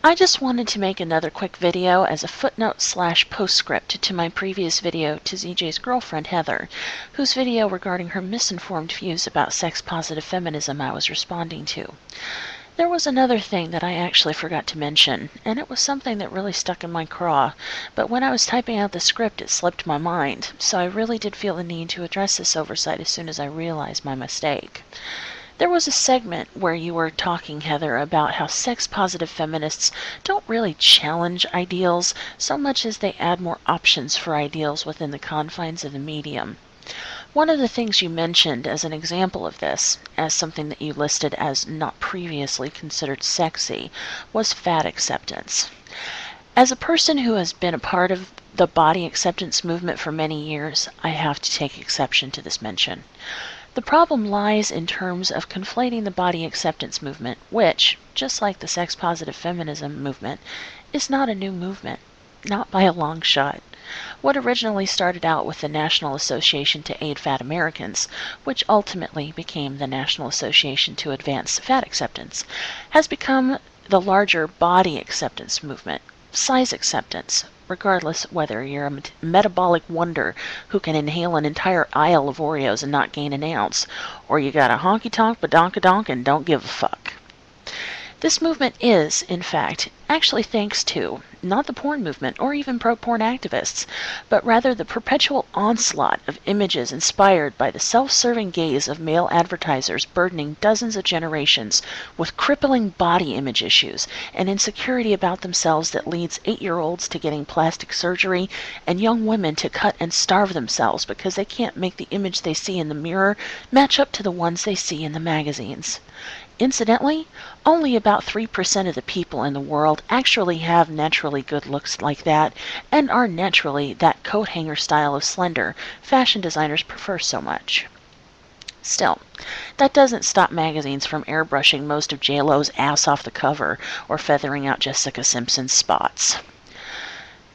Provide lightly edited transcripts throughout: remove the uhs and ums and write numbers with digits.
I just wanted to make another quick video as a footnote / postscript to my previous video to ZJ's girlfriend Heather, whose video regarding her misinformed views about sex-positive feminism I was responding to. There was another thing that I actually forgot to mention, and it was something that really stuck in my craw, but when I was typing out the script it slipped my mind, so I really did feel the need to address this oversight as soon as I realized my mistake. There was a segment where you were talking, Heather, about how sex-positive feminists don't really challenge ideals so much as they add more options for ideals within the confines of the medium. One of the things you mentioned as an example of this, as something that you listed as not previously considered sexy, was fat acceptance. As a person who has been a part of the body acceptance movement for many years, I have to take exception to this mention. The problem lies in terms of conflating the body acceptance movement, which, just like the sex-positive feminism movement, is not a new movement, not by a long shot. What originally started out with the National Association to Aid Fat Americans, which ultimately became the National Association to Advance Fat Acceptance, has become the larger body acceptance movement, size acceptance, regardless whether you're a metabolic wonder who can inhale an entire aisle of Oreos and not gain an ounce, or you got a honky-tonk badonkadonk and don't give a fuck. This movement is, in fact, actually thanks to, not the porn movement or even pro-porn activists, but rather the perpetual onslaught of images inspired by the self-serving gaze of male advertisers burdening dozens of generations with crippling body image issues and insecurity about themselves that leads 8-year-olds to getting plastic surgery and young women to cut and starve themselves because they can't make the image they see in the mirror match up to the ones they see in the magazines. Incidentally, only about 3% of the people in the world actually have naturally good looks like that and are naturally that coat hanger style of slender fashion designers prefer so much. Still, that doesn't stop magazines from airbrushing most of J-Lo's ass off the cover or feathering out Jessica Simpson's spots.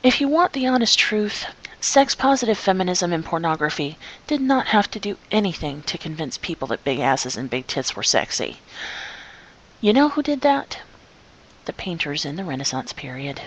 If you want the honest truth, sex-positive feminism and pornography did not have to do anything to convince people that big asses and big tits were sexy. You know who did that? The painters in the Renaissance period.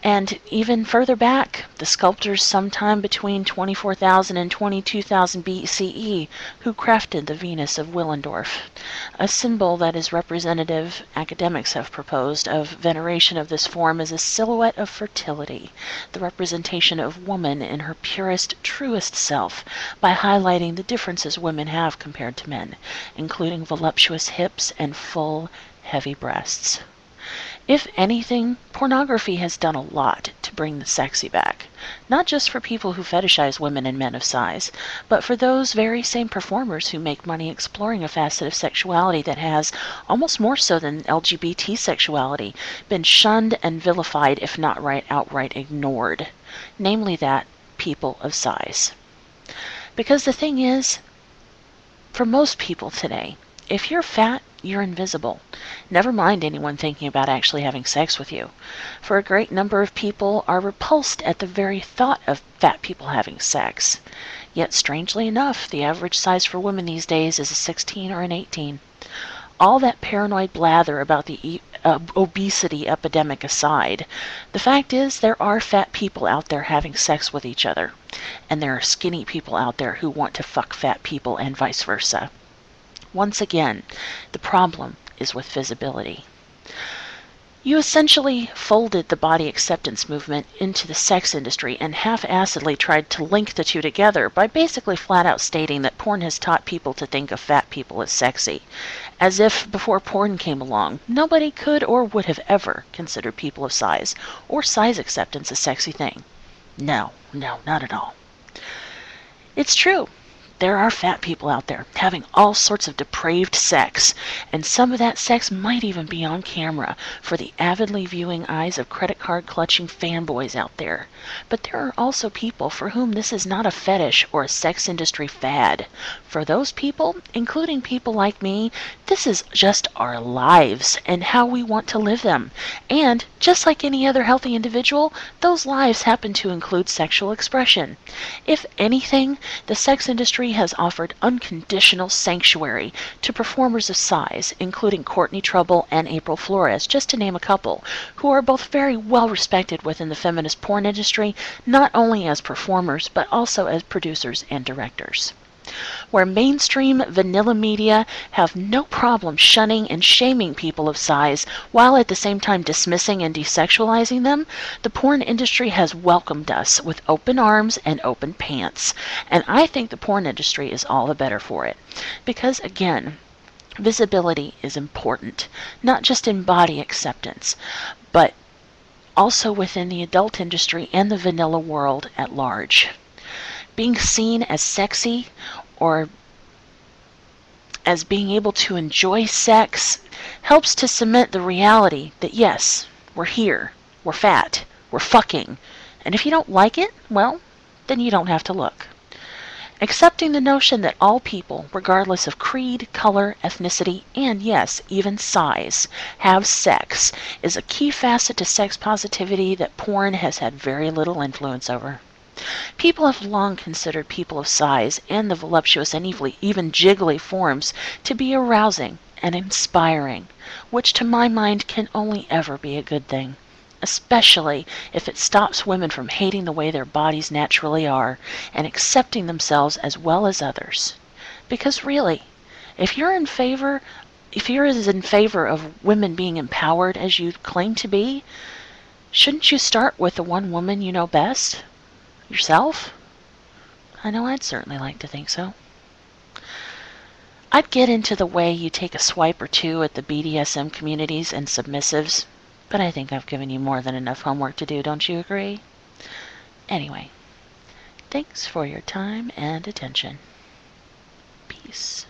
And even further back, the sculptors sometime between 24,000 and 22,000 BCE who crafted the Venus of Willendorf, a symbol that is representative, academics have proposed, of veneration of this form as a silhouette of fertility, the representation of woman in her purest, truest self, by highlighting the differences women have compared to men, including voluptuous hips and full, heavy breasts. If anything, pornography has done a lot to bring the sexy back, not just for people who fetishize women and men of size, but for those very same performers who make money exploring a facet of sexuality that has, almost more so than LGBT sexuality, been shunned and vilified if not outright ignored, namely that people of size. Because the thing is, for most people today, if you're fat, you're invisible. Never mind anyone thinking about actually having sex with you. For a great number of people are repulsed at the very thought of fat people having sex. Yet, strangely enough, the average size for women these days is a 16 or an 18. All that paranoid blather about the obesity epidemic aside, the fact is there are fat people out there having sex with each other, and there are skinny people out there who want to fuck fat people and vice versa. Once again, the problem is with visibility. You essentially folded the body acceptance movement into the sex industry and half-assedly tried to link the two together by basically flat-out stating that porn has taught people to think of fat people as sexy, as if before porn came along, nobody could or would have ever considered people of size or size acceptance a sexy thing. No, not at all. It's true. There are fat people out there having all sorts of depraved sex, and some of that sex might even be on camera for the avidly viewing eyes of credit card clutching fanboys out there. But there are also people for whom this is not a fetish or a sex industry fad. For those people, including people like me, this is just our lives and how we want to live them. And, just like any other healthy individual, those lives happen to include sexual expression. If anything, the sex industry industry has offered unconditional sanctuary to performers of size, including Courtney Trouble and April Flores, just to name a couple, who are both very well respected within the feminist porn industry, not only as performers, but also as producers and directors. Where mainstream vanilla media have no problem shunning and shaming people of size while at the same time dismissing and desexualizing them, the porn industry has welcomed us with open arms and open pants. And I think the porn industry is all the better for it. Because again, visibility is important, not just in body acceptance, but also within the adult industry and the vanilla world at large. Being seen as sexy or as being able to enjoy sex helps to cement the reality that yes, we're here, we're fat, we're fucking, and if you don't like it, well, then you don't have to look. Accepting the notion that all people, regardless of creed, color, ethnicity, and yes, even size, have sex is a key facet to sex positivity that porn has had very little influence over. People have long considered people of size and the voluptuous and even jiggly forms to be arousing and inspiring, which to my mind can only ever be a good thing, especially if it stops women from hating the way their bodies naturally are and accepting themselves as well as others. Because really, if you're as in favor of women being empowered as you claim to be, shouldn't you start with the one woman you know best? Yourself? I know I'd certainly like to think so. I'd get into the way you take a swipe or two at the BDSM communities and submissives, but I think I've given you more than enough homework to do, don't you agree? Anyway, thanks for your time and attention. Peace.